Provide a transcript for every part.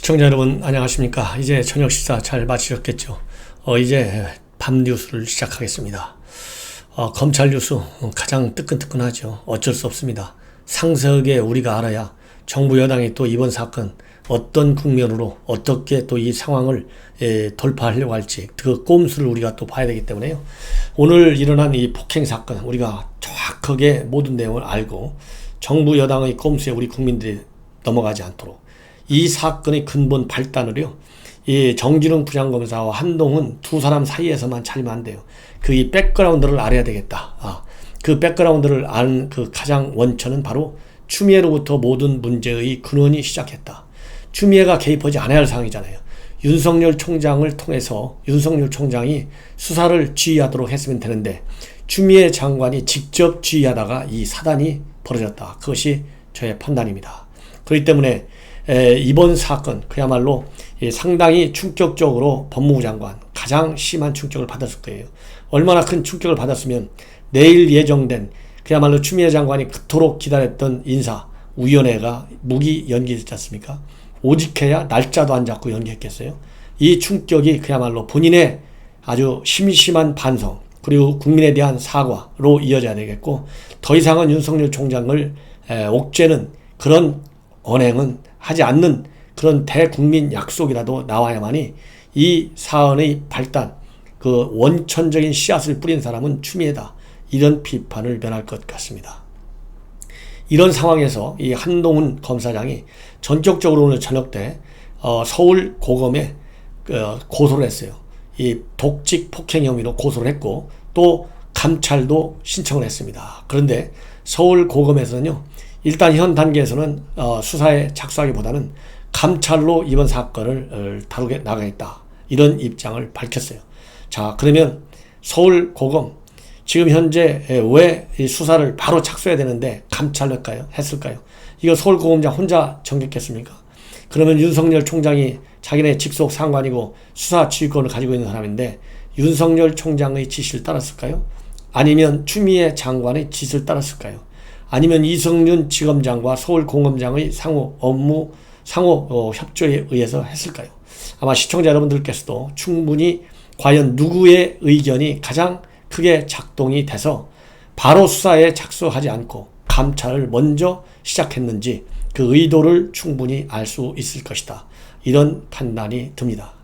시청자 여러분 안녕하십니까. 이제 저녁 식사 잘 마치셨겠죠. 이제 밤 뉴스를 시작하겠습니다. 검찰 뉴스 가장 뜨끈뜨끈하죠. 어쩔 수 없습니다. 상세하게 우리가 알아야 정부 여당이 또 이번 사건 어떤 국면으로 어떻게 또 이 상황을 돌파하려고 할지 그 꼼수를 우리가 또 봐야 되기 때문에요. 오늘 일어난 이 폭행 사건 우리가 정확하게 모든 내용을 알고 정부 여당의 꼼수에 우리 국민들이 넘어가지 않도록 이 사건의 근본 발단을요, 이 정진웅 부장검사와 한동훈 두 사람 사이에서만 찾으면 안 돼요. 그 이 백그라운드를 알아야 되겠다. 그 백그라운드를 아는 그 가장 원천은 바로 추미애로부터 모든 문제의 근원이 시작했다. 추미애가 개입하지 않아야 할 상황이잖아요. 윤석열 총장을 통해서 윤석열 총장이 수사를 지휘하도록 했으면 되는데 추미애 장관이 직접 지휘하다가 이 사단이 벌어졌다. 그것이 저의 판단입니다. 그렇기 때문에 이번 사건 그야말로 상당히 충격적으로 법무부 장관 가장 심한 충격을 받았을 거예요. 얼마나 큰 충격을 받았으면 내일 예정된 그야말로 추미애 장관이 그토록 기다렸던 인사위원회가 무기 연기했지 않습니까? 오직해야 날짜도 안 잡고 연기했겠어요. 이 충격이 그야말로 본인의 아주 심심한 반성 그리고 국민에 대한 사과로 이어져야 되겠고, 더 이상은 윤석열 총장을 옥죄는 그런 언행은 하지 않는 그런 대국민 약속이라도 나와야만이 이 사안의 발단, 그 원천적인 씨앗을 뿌린 사람은 추미애다. 이런 비판을 면할 것 같습니다. 이런 상황에서 이 한동훈 검사장이 전격적으로 오늘 저녁 때 서울 고검에 고소를 했어요. 이 독직 폭행 혐의로 고소를 했고 또 감찰도 신청을 했습니다. 그런데 서울 고검에서는요, 일단 현 단계에서는 수사에 착수하기보다는 감찰로 이번 사건을 다루게 나가겠다. 이런 입장을 밝혔어요. 자, 그러면 서울 고검 지금 현재 왜 이 수사를 바로 착수해야 되는데 감찰로 했을까요? 이거 서울 고검장 혼자 정했겠습니까? 그러면 윤석열 총장이 자기네 직속 상관이고 수사 지휘권을 가지고 있는 사람인데 윤석열 총장의 지시를 따랐을까요? 아니면 추미애 장관의 지시를 따랐을까요? 아니면 이성윤 지검장과 서울공검장의 상호 협조에 의해서 했을까요? 아마 시청자 여러분들께서도 충분히 과연 누구의 의견이 가장 크게 작동이 돼서 바로 수사에 착수하지 않고 감찰을 먼저 시작했는지 그 의도를 충분히 알 수 있을 것이다. 이런 판단이 듭니다.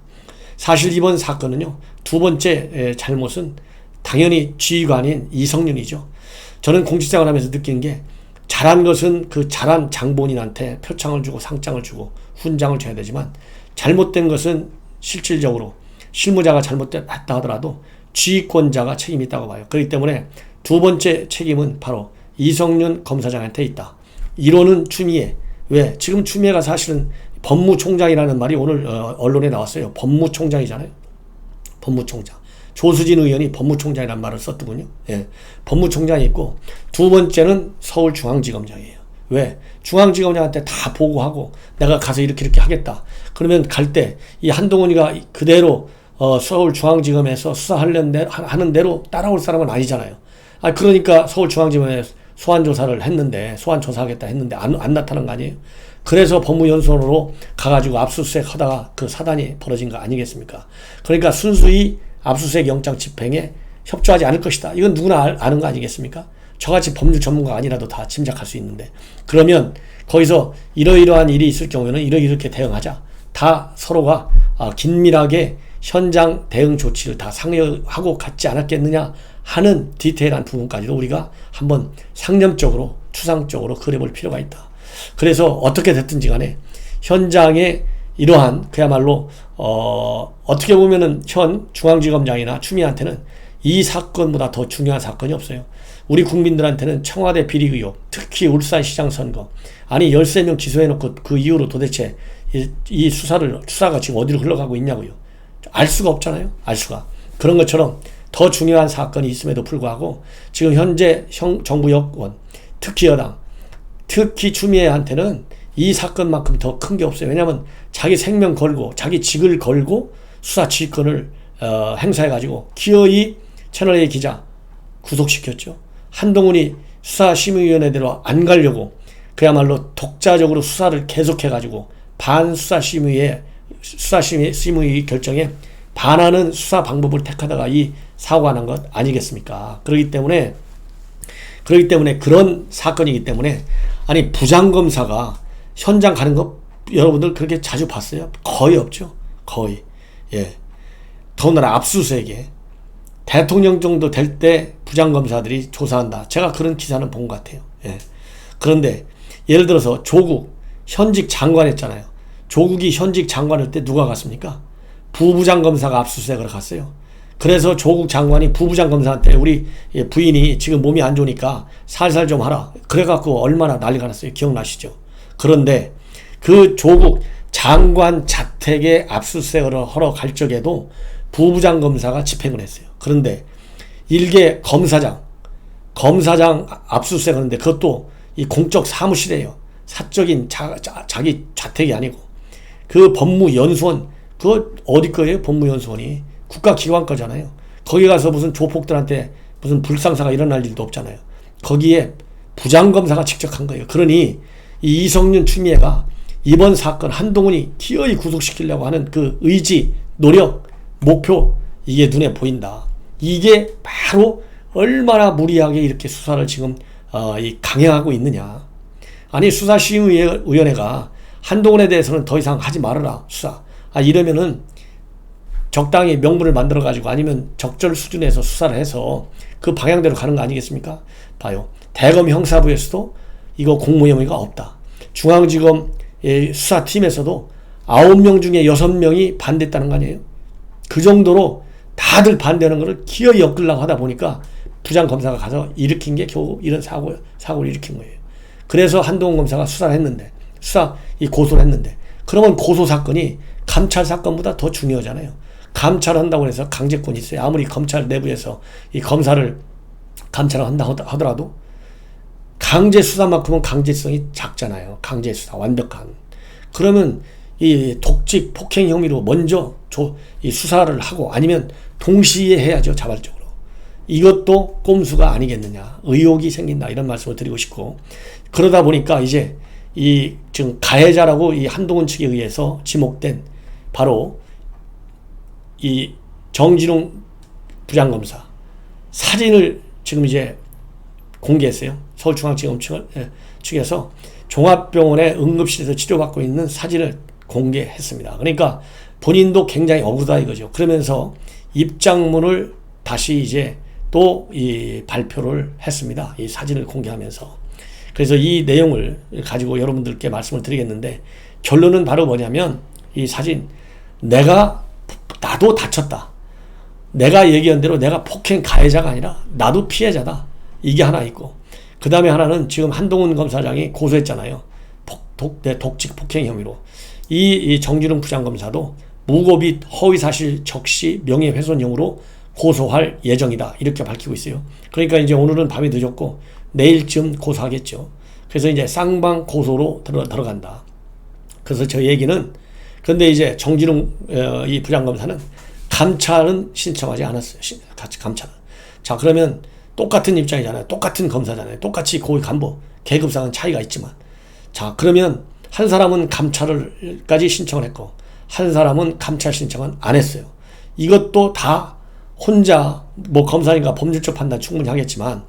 사실 이번 사건은요, 두 번째 잘못은 당연히 지휘관인 이성윤이죠. 저는 공직생활 하면서 느낀 게 잘한 것은 그 잘한 장본인한테 표창을 주고 상장을 주고 훈장을 줘야 되지만 잘못된 것은 실질적으로 실무자가 잘못됐다 하더라도 지휘권자가 책임이 있다고 봐요. 그렇기 때문에 두 번째 책임은 바로 이성윤 검사장한테 있다. 이론은 추미애. 왜? 지금 추미애가 사실은 법무총장이라는 말이 오늘 언론에 나왔어요. 법무총장이잖아요. 법무총장. 조수진 의원이 법무총장이라는 말을 썼더군요. 예. 법무총장이 있고, 두 번째는 서울중앙지검장이에요. 왜? 중앙지검장한테 다 보고하고 내가 가서 이렇게 하겠다. 그러면 갈 때 이 한동훈이가 그대로 서울중앙지검에서 하는 대로 따라올 사람은 아니잖아요. 그러니까 서울중앙지검에 소환조사를 했는데, 소환조사하겠다 했는데 안 나타난 거 아니에요? 그래서 법무연수원으로 가가지고 압수수색 하다가 그 사단이 벌어진 거 아니겠습니까? 그러니까 순수히 압수수색 영장 집행에 협조하지 않을 것이다. 이건 누구나 아는 거 아니겠습니까? 저같이 법률 전문가가 아니라도 다 짐작할 수 있는데, 그러면 거기서 이러이러한 일이 있을 경우에는 이렇게 대응하자. 다 서로가 긴밀하게 현장 대응 조치를 다 상의하고 갔지 않았겠느냐 하는 디테일한 부분까지도 우리가 한번 상념적으로 추상적으로 그려볼 필요가 있다. 그래서 어떻게 됐든지 간에 현장에 이러한 그야말로 어떻게 보면은 현 중앙지검장이나 추미애한테는 이 사건보다 더 중요한 사건이 없어요. 우리 국민들한테는 청와대 비리 의혹, 특히 울산시장 선거, 아니 13명 기소해놓고 그 이후로 도대체 이 수사가 지금 어디로 흘러가고 있냐고요. 알 수가 없잖아요. 알 수가. 그런 것처럼 더 중요한 사건이 있음에도 불구하고 지금 현재 정부 여권, 특히 여당, 특히 추미애한테는 이 사건만큼 더 큰 게 없어요. 왜냐하면 자기 생명 걸고 자기 직을 걸고 수사 지휘권을 행사해가지고 기어이 채널A 기자 구속시켰죠. 한동훈이 수사심의위원회대로 안 가려고 그야말로 독자적으로 수사를 계속해가지고 수사심의 결정에 반하는 수사 방법을 택하다가 이 사고가 난 것 아니겠습니까? 그렇기 때문에 그런 사건이기 때문에 아니 부장검사가 현장 가는 거 여러분들 그렇게 자주 봤어요? 거의 없죠. 거의. 예. 더군다나 압수수색에 대통령 정도 될 때 부장검사들이 조사한다. 제가 그런 기사는 본 것 같아요. 예. 그런데 예를 들어서 조국 현직 장관했잖아요. 조국이 현직 장관일 때 누가 갔습니까? 부부장검사가 압수수색을 갔어요. 그래서 조국 장관이 부부장검사한테 우리 부인이 지금 몸이 안 좋으니까 살살 좀 하라. 그래갖고 얼마나 난리가 났어요. 기억나시죠? 그런데 그 조국 장관 자택에 압수수색을 하러 갈 적에도 부부장검사가 집행을 했어요. 그런데 일개 검사장 압수수색 하는데 그것도 이 공적 사무실이에요. 사적인 자기 자택이 아니고 그 법무연수원 그거 어디 거예요? 법무연수원이 국가기관 거잖아요. 거기 가서 무슨 조폭들한테 무슨 불상사가 일어날 일도 없잖아요. 거기에 부장검사가 직접 한 거예요. 그러니 이 이성윤 추미애가 이번 사건 한동훈이 기어이 구속시키려고 하는 그 의지, 노력, 목표 이게 눈에 보인다. 이게 바로 얼마나 무리하게 이렇게 수사를 지금 강행하고 있느냐. 아니 수사심의위원회가 한동훈에 대해서는 더 이상 하지 말아라 수사. 이러면은 적당히 명분을 만들어 가지고 아니면 적절 수준에서 수사를 해서 그 방향대로 가는 거 아니겠습니까? 봐요. 대검 형사부에서도 이거 공무 혐의가 없다. 중앙지검 수사팀에서도 9명 중에 6명이 반대했다는 거 아니에요? 그 정도로 다들 반대하는 거를 기어이 엮으려고 하다 보니까 부장검사가 가서 일으킨 게 겨우 이런 사고를 일으킨 거예요. 그래서 한동훈 검사가 수사를 했는데 고소를 했는데 그러면 고소 사건이 감찰 사건보다 더 중요하잖아요. 감찰한다고 해서 강제권이 있어요. 아무리 검찰 내부에서 이 검사를 감찰을 한다 하더라도 강제 수사만큼은 강제성이 작잖아요. 강제 수사 완벽한. 그러면 이 독직 폭행 혐의로 먼저 이 수사를 하고 아니면 동시에 해야죠. 자발적으로. 이것도 꼼수가 아니겠느냐. 의혹이 생긴다. 이런 말씀을 드리고 싶고 그러다 보니까 이제 지금 가해자라고 이 한동훈 측에 의해서 지목된 바로 이 정진웅 부장검사 사진을 지금 이제 공개했어요. 서울중앙지검 측에서 종합병원의 응급실에서 치료받고 있는 사진을 공개했습니다. 그러니까 본인도 굉장히 억울하다 이거죠. 그러면서 입장문을 다시 이제 또 이 발표를 했습니다. 이 사진을 공개하면서. 그래서 이 내용을 가지고 여러분들께 말씀을 드리겠는데 결론은 바로 뭐냐면 이 사진 나도 다쳤다. 내가 얘기한 대로 내가 폭행 가해자가 아니라 나도 피해자다. 이게 하나 있고 그 다음에 하나는 지금 한동훈 검사장이 고소했잖아요. 독직 폭행 혐의로. 이 정진웅 부장검사도 무고 및 허위사실 적시 명예훼손형으로 고소할 예정이다. 이렇게 밝히고 있어요. 그러니까 이제 오늘은 밤이 늦었고 내일쯤 고소하겠죠. 그래서 이제 쌍방 고소로 들어간다. 그래서 저 얘기는 근데 이제 정진웅 이 부장검사는 감찰은 신청하지 않았어요. 감찰은. 자 그러면 똑같은 입장이잖아요. 똑같은 검사잖아요. 똑같이 고위 간부 계급상은 차이가 있지만 자 그러면 한 사람은 감찰을까지 신청을 했고 한 사람은 감찰 신청은 안 했어요. 이것도 다 혼자 뭐 검사니까 법률적 판단 충분히 하겠지만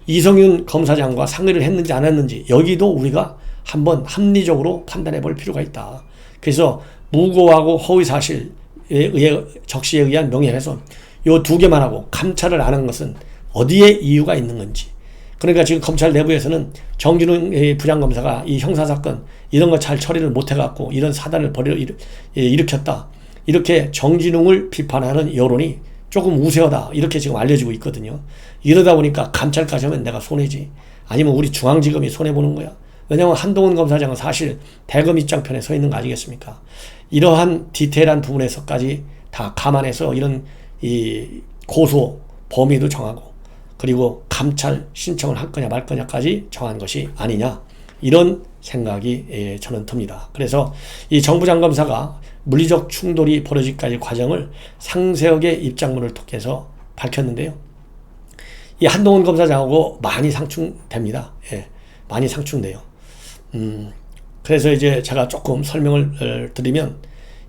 이성윤 검사장과 상의를 했는지 안 했는지 여기도 우리가 한번 합리적으로 판단해 볼 필요가 있다. 그래서 무고하고 허위사실에 의해 적시에 의한 명예훼손 요 두 개만 하고 감찰을 안 한 것은 어디에 이유가 있는 건지. 그러니까 지금 검찰 내부에서는 정진웅 부장검사가 이 형사사건 이런 거 잘 처리를 못해갖고 이런 사단을 일으켰다. 이렇게 정진웅을 비판하는 여론이 조금 우세하다. 이렇게 지금 알려지고 있거든요. 이러다 보니까 감찰까지 하면 내가 손해지. 아니면 우리 중앙지검이 손해보는 거야. 왜냐하면 한동훈 검사장은 사실 대검 입장편에 서 있는 거 아니겠습니까? 이러한 디테일한 부분에서까지 다 감안해서 이런 이 고소 범위도 정하고 그리고 감찰 신청을 할 거냐 말 거냐까지 정한 것이 아니냐 이런 생각이 저는 듭니다. 그래서 이 정부장검사가 물리적 충돌이 벌어지기까지 과정을 상세하게 입장문을 통해서 밝혔는데요. 이 한동훈 검사장하고 많이 상충됩니다. 예, 많이 상충돼요. 그래서 이제 제가 조금 설명을 드리면,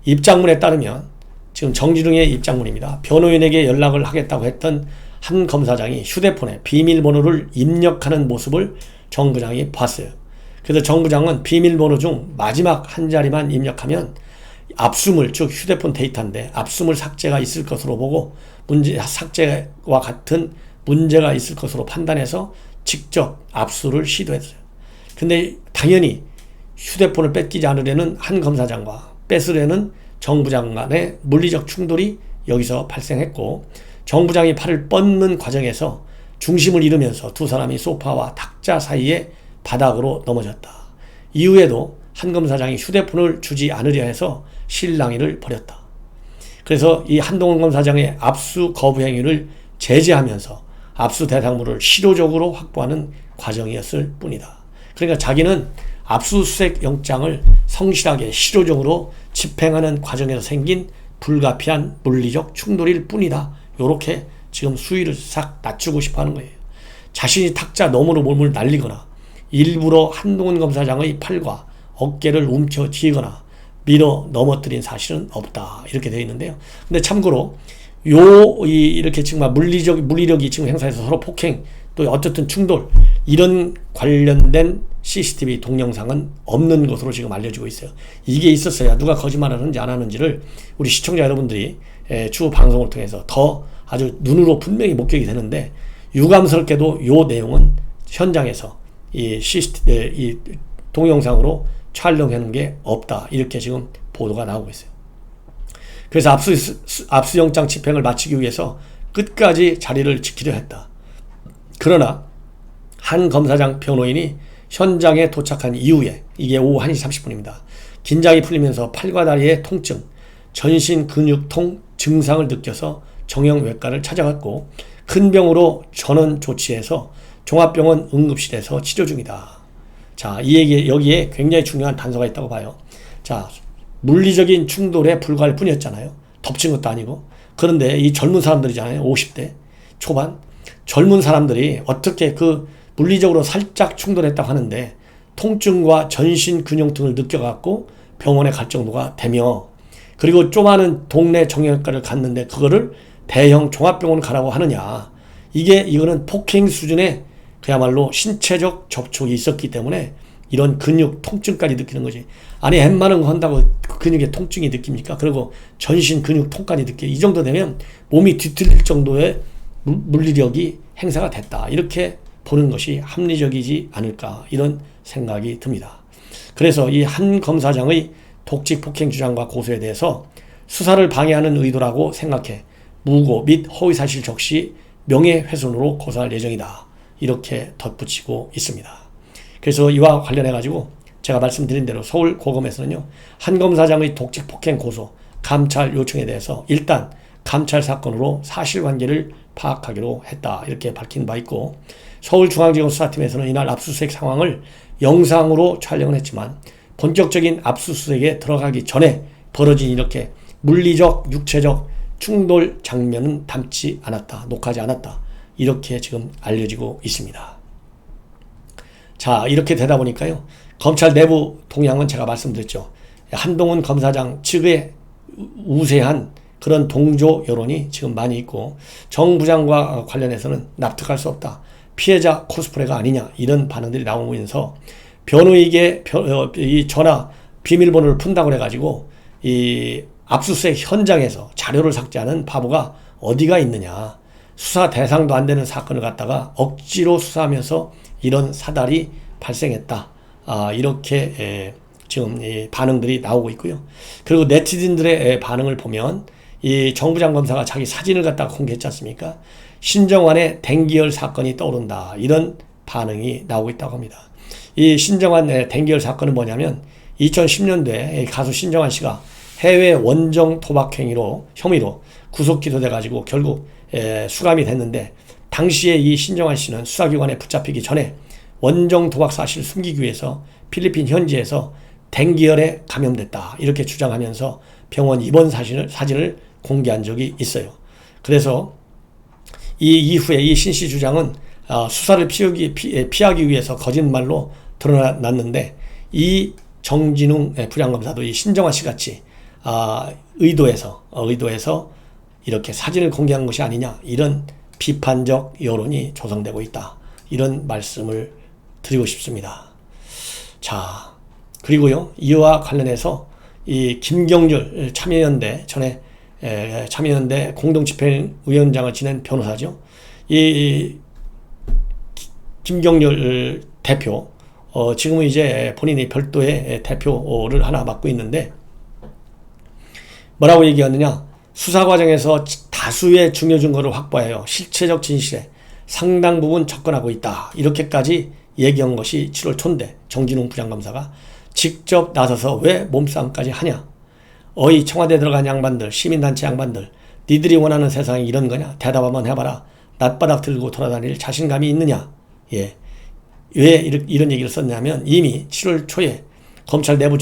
입장문에 따르면 지금 정진웅의 입장문입니다. 변호인에게 연락을 하겠다고 했던 한 검사장이 휴대폰에 비밀번호를 입력하는 모습을 정 부장이 봤어요. 그래서 정 부장은 비밀번호 중 마지막 한 자리만 입력하면 압수물, 즉 휴대폰 데이터인데 압수물 삭제가 있을 것으로 보고 삭제와 같은 문제가 있을 것으로 판단해서 직접 압수를 시도했어요. 근데 당연히 휴대폰을 뺏기지 않으려는 한 검사장과 뺏으려는 정 부장 간의 물리적 충돌이 여기서 발생했고, 정 부장이 팔을 뻗는 과정에서 중심을 잃으면서 두 사람이 소파와 탁자 사이에 바닥으로 넘어졌다. 이후에도 한 검사장이 휴대폰을 주지 않으려 해서 실랑이를 벌였다. 그래서 이 한동훈 검사장의 압수 거부 행위를 제재하면서 압수 대상물을 실효적으로 확보하는 과정이었을 뿐이다. 그러니까 자기는 압수수색 영장을 성실하게 실효적으로 집행하는 과정에서 생긴 불가피한 물리적 충돌일 뿐이다. 이렇게 지금 수위를 싹 낮추고 싶어 하는 거예요. 자신이 탁자 너머로 몸을 날리거나 일부러 한동훈 검사장의 팔과 어깨를 움켜쥐거나 밀어 넘어뜨린 사실은 없다. 이렇게 되어 있는데요. 근데 참고로 이렇게 정말 물리력이 지금 행사해서 서로 폭행, 또 어쨌든 충돌, 이런 관련된 CCTV 동영상은 없는 것으로 지금 알려지고 있어요. 이게 있었어야 누가 거짓말을 하는지 안 하는지를 우리 시청자 여러분들이 추후 방송을 통해서 더 아주 눈으로 분명히 목격이 되는데, 유감스럽게도 이 내용은 현장에서 이 동영상으로 촬영하는 게 없다. 이렇게 지금 보도가 나오고 있어요. 그래서 압수영장 집행을 마치기 위해서 끝까지 자리를 지키려 했다. 그러나 한 검사장 변호인이 현장에 도착한 이후에, 이게 오후 1시 30분입니다. 긴장이 풀리면서 팔과 다리의 통증, 전신 근육통 증상을 느껴서 정형외과를 찾아갔고, 큰 병으로 전원 조치해서 종합병원 응급실에서 치료 중이다. 자, 여기에 굉장히 중요한 단서가 있다고 봐요. 자, 물리적인 충돌에 불과할 뿐이었잖아요. 덮친 것도 아니고. 그런데 이 젊은 사람들이잖아요. 50대 초반. 젊은 사람들이 어떻게 그 물리적으로 살짝 충돌했다고 하는데 통증과 전신 근육통을 느껴갖고 병원에 갈 정도가 되며, 그리고 조그마한 동네 정형외과를 갔는데 그거를 대형 종합병원 가라고 하느냐. 이거는 폭행 수준의 그야말로 신체적 접촉이 있었기 때문에 이런 근육 통증까지 느끼는 거지. 아니, 웬만한 거 한다고 근육에 통증이 느낍니까? 그리고 전신 근육 통까지 느껴. 이 정도 되면 몸이 뒤틀릴 정도의 물리력이 행사가 됐다. 이렇게 보는 것이 합리적이지 않을까, 이런 생각이 듭니다. 그래서 이 한 검사장의 독직 폭행 주장과 고소에 대해서 수사를 방해하는 의도라고 생각해 무고 및 허위사실 적시 명예훼손으로 고소할 예정이다. 이렇게 덧붙이고 있습니다. 그래서 이와 관련해 가지고 제가 말씀드린 대로 서울고검에서는요, 한 검사장의 독직 폭행 고소 감찰 요청에 대해서 일단 감찰 사건으로 사실관계를 파악하기로 했다. 이렇게 밝힌 바 있고, 서울중앙지검 수사팀에서는 이날 압수수색 상황을 영상으로 촬영을 했지만 본격적인 압수수색에 들어가기 전에 벌어진 이렇게 물리적, 육체적 충돌 장면은 담지 않았다. 녹화하지 않았다. 이렇게 지금 알려지고 있습니다. 자, 이렇게 되다 보니까요, 검찰 내부 동향은 제가 말씀드렸죠. 한동훈 검사장 측의 우세한 그런 동조 여론이 지금 많이 있고, 정 부장과 관련해서는 납득할 수 없다. 피해자 코스프레가 아니냐, 이런 반응들이 나오면서 변호인에게 이 전화 비밀번호를 푼다고 해가지고 이 압수수색 현장에서 자료를 삭제하는 바보가 어디가 있느냐. 수사 대상도 안 되는 사건을 갖다가 억지로 수사하면서 이런 사달이 발생했다. 이렇게 지금 이 반응들이 나오고 있고요. 그리고 네티즌들의 반응을 보면 이 정부장 검사가 자기 사진을 갖다가 공개했지 않습니까? 신정환의 댕기열 사건이 떠오른다. 이런 반응이 나오고 있다고 합니다. 이 신정환의 댕기열 사건은 뭐냐면 2010년도에 가수 신정환 씨가 해외 원정 도박 혐의로 구속 기소돼가지고 결국 수감이 됐는데, 당시에 이 신정환 씨는 수사기관에 붙잡히기 전에 원정 도박 사실을 숨기기 위해서 필리핀 현지에서 댕기열에 감염됐다. 이렇게 주장하면서 병원 입원 사진을 공개한 적이 있어요. 그래서 이 이후에 이 신 씨 주장은 피하기 위해서 거짓말로 드러났는데, 이 정진웅 부장검사도 이 신정아 씨 같이 의도해서 이렇게 사진을 공개한 것이 아니냐, 이런 비판적 여론이 조성되고 있다, 이런 말씀을 드리고 싶습니다. 자, 그리고요, 이와 관련해서 이 김경률 전에 참여연대 공동집행위원장을 지낸 변호사죠. 이 김경률 대표, 지금은 이제 본인이 별도의 대표를 하나 맡고 있는데, 뭐라고 얘기하느냐, 수사 과정에서 다수의 중요 증거를 확보하여 실체적 진실에 상당 부분 접근하고 있다, 이렇게까지 얘기한 것이 7월 초인데, 정진웅 부장검사가 직접 나서서 왜 몸싸움까지 하냐, 어이 청와대 들어간 양반들, 시민단체 양반들, 니들이 원하는 세상이 이런 거냐, 대답 한번 해봐라, 낯바닥 들고 돌아다닐 자신감이 있느냐. 예. 왜 이런 얘기를 썼냐면, 이미 7월 초에 검찰 내부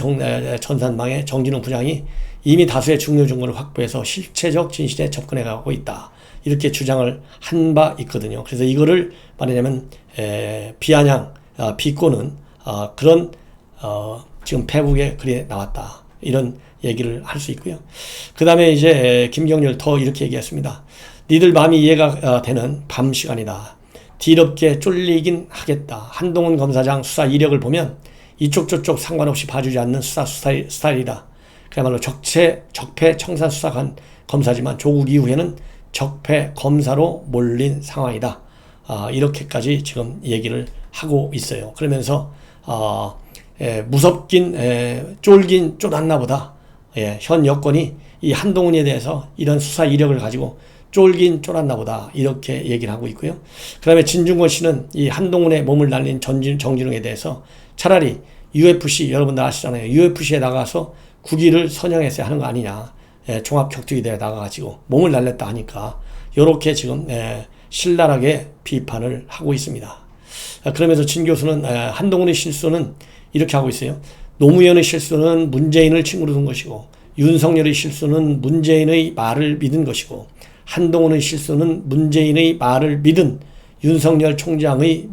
전산망에 정진웅 부장이 이미 다수의 중요 증거를 확보해서 실체적 진실에 접근해가고 있다, 이렇게 주장을 한 바 있거든요. 그래서 이거를 말하자면 비꼬는 그런 지금 페북에 글이 나왔다, 이런 얘기를 할 수 있고요. 그 다음에 이제 김경률 더 이렇게 얘기했습니다. 니들 마음이 이해가 되는 밤 시간이다. 뒤럽게 쫄리긴 하겠다. 한동훈 검사장 수사 이력을 보면 이쪽 저쪽 상관없이 봐주지 않는 수사 스타일이다. 그야말로 적폐 청산 수사관 검사지만 조국 이후에는 적폐 검사로 몰린 상황이다. 이렇게까지 지금 얘기를 하고 있어요. 그러면서 무섭긴 쫄긴 쫄았나 보다. 현 여권이 이 한동훈에 대해서 이런 수사 이력을 가지고 쫄긴 쫄았나 보다, 이렇게 얘기를 하고 있고요. 그 다음에 진중권 씨는 이 한동훈의 몸을 날린 정진웅에 대해서 차라리 UFC, 여러분들 아시잖아요. UFC에 나가서 국위를 선양했어야 하는 거 아니냐. 종합격투기대회에 나가가지고 몸을 날렸다 하니까 이렇게 지금 신랄하게 비판을 하고 있습니다. 그러면서 진 교수는 한동훈의 실수는 이렇게 하고 있어요. 노무현의 실수는 문재인을 친구로 둔 것이고, 윤석열의 실수는 문재인의 말을 믿은 것이고, 한동훈의 실수는 문재인의 말을 믿은 윤석열 총장의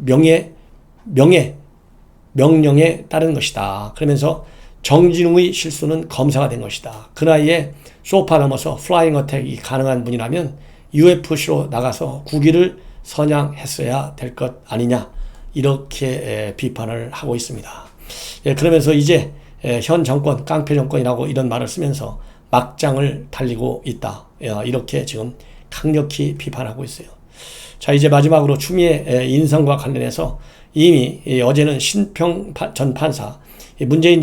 명령에 따른 것이다. 그러면서 정진웅의 실수는 검사가 된 것이다. 그 나이에 소파 넘어서 플라잉 어택이 가능한 분이라면 UFC로 나가서 국위를 선양했어야 될 것 아니냐, 이렇게 비판을 하고 있습니다. 그러면서 이제 현 정권, 깡패 정권이라고 이런 말을 쓰면서 막장을 달리고 있다, 이렇게 지금 강력히 비판하고 있어요. 자, 이제 마지막으로 추미애 인선과 관련해서 이미 어제는 신평 전 판사, 문재인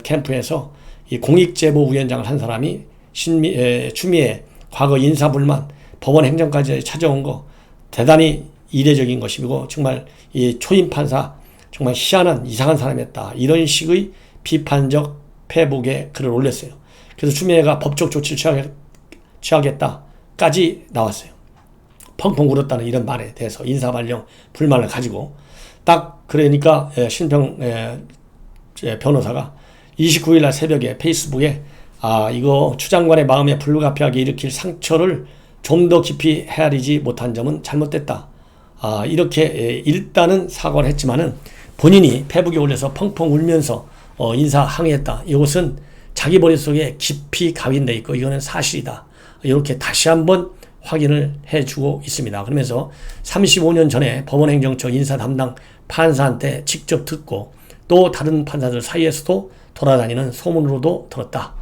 캠프에서 공익제보위원장을 한 사람이 추미애 과거 인사불만, 법원 행정까지 찾아온 거 대단히 이례적인 것이고, 정말 이 초임 판사 정말 희한한 이상한 사람이었다, 이런 식의 비판적 페북에 글을 올렸어요. 그래서 추미애가 법적 조치를 취하겠다까지 나왔어요. 펑펑 울었다는 이런 말에 대해서 인사발령 불만을 가지고, 딱 그러니까 신평 변호사가 29일날 새벽에 페이스북에 이거 추 장관의 마음에 불가피하게 일으킬 상처를 좀 더 깊이 헤아리지 못한 점은 잘못됐다, 이렇게 일단은 사과를 했지만은 본인이 페북에 올려서 펑펑 울면서 인사 항의했다, 이것은 자기 머릿속에 깊이 각인되어 있고 이거는 사실이다, 이렇게 다시 한번 확인을 해주고 있습니다. 그러면서 35년 전에 법원행정처 인사 담당 판사한테 직접 듣고 또 다른 판사들 사이에서도 돌아다니는 소문으로도 들었다,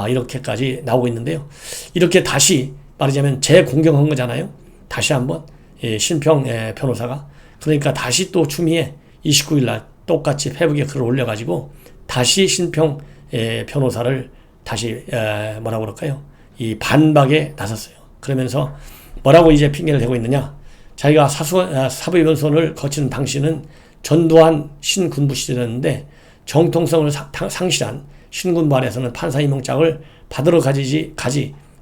이렇게까지 나오고 있는데요. 이렇게 다시 말하자면 재공경한 거잖아요. 다시 한번 신평 변호사가, 그러니까 다시 또 추미애 29일날 똑같이 페북에 글을 올려가지고 다시 신평 변호사를 다시 뭐라고 그럴까요? 이 반박에 나섰어요. 그러면서 뭐라고 이제 핑계를 대고 있느냐? 자기가 사법연수원을 거치는 당시는 전두환 신군부 시절이었는데 정통성을 상실한 신군부 안에서는 판사 임명장을 받으러 가지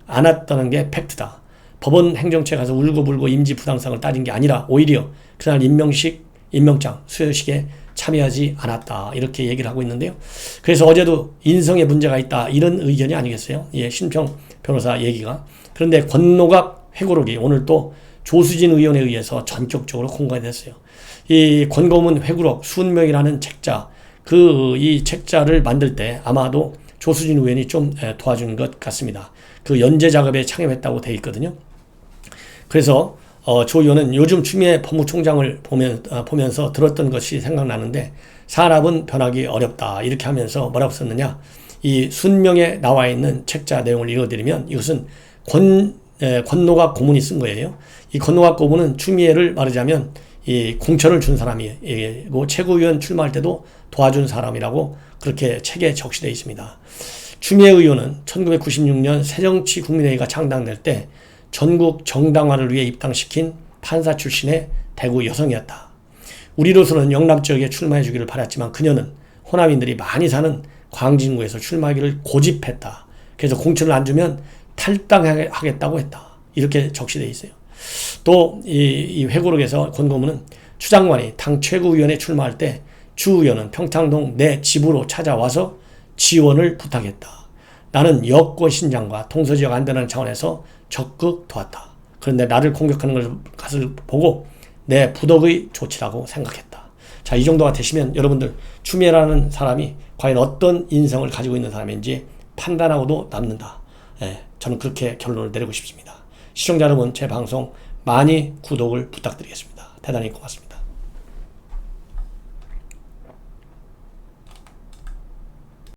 않았다는 게 팩트다. 법원 행정처에 가서 울고불고 임지 부당성을 따진 게 아니라 오히려 그날 임명장 수여식에 참여하지 않았다, 이렇게 얘기를 하고 있는데요. 그래서 어제도 인성에 문제가 있다, 이런 의견이 아니겠어요? 신평 변호사 얘기가. 그런데 권노갑 회고록이 오늘 또 조수진 의원에 의해서 전격적으로 공개가 됐어요. 이 권고문 회고록 수은명이라는 책자, 이 책자를 만들 때 아마도 조수진 의원이 좀 도와준 것 같습니다. 그 연재 작업에 참여했다고 돼 있거든요. 그래서 조 의원은 요즘 추미애 법무총장을 보면서 들었던 것이 생각나는데, 사람은 변하기 어렵다 이렇게 하면서 뭐라고 썼느냐, 이 순명에 나와 있는 책자 내용을 읽어드리면, 이것은 권노갑 고문이 쓴 거예요. 이 권노갑 고문은 추미애를 말하자면 이 공천을 준 사람이고 최고위원 출마할 때도 도와준 사람이라고 그렇게 책에 적시되어 있습니다. 추미애 의원은 1996년 새정치국민회의가 창당될 때 전국 정당화를 위해 입당시킨 판사 출신의 대구 여성이었다. 우리로서는 영남 지역에 출마해 주기를 바랐지만 그녀는 호남인들이 많이 사는 광진구에서 출마하기를 고집했다. 그래서 공천을 안 주면 탈당하겠다고 했다. 이렇게 적시되어 있어요. 또 이 회고록에서 권 고문은 추 장관이 당 최고위원에 출마할 때 주 의원은 평창동 내 집으로 찾아와서 지원을 부탁했다. 나는 여권 신장과 동서지역 안전하는 차원에서 적극 도왔다. 그런데 나를 공격하는 것을 보고 내 부덕의 조치라고 생각했다. 자, 이 정도가 되시면 여러분들 추미애라는 사람이 과연 어떤 인성을 가지고 있는 사람인지 판단하고도 남는다. 저는 그렇게 결론을 내리고 싶습니다. 시청자 여러분, 제 방송 많이 구독을 부탁드리겠습니다. 대단히 고맙습니다.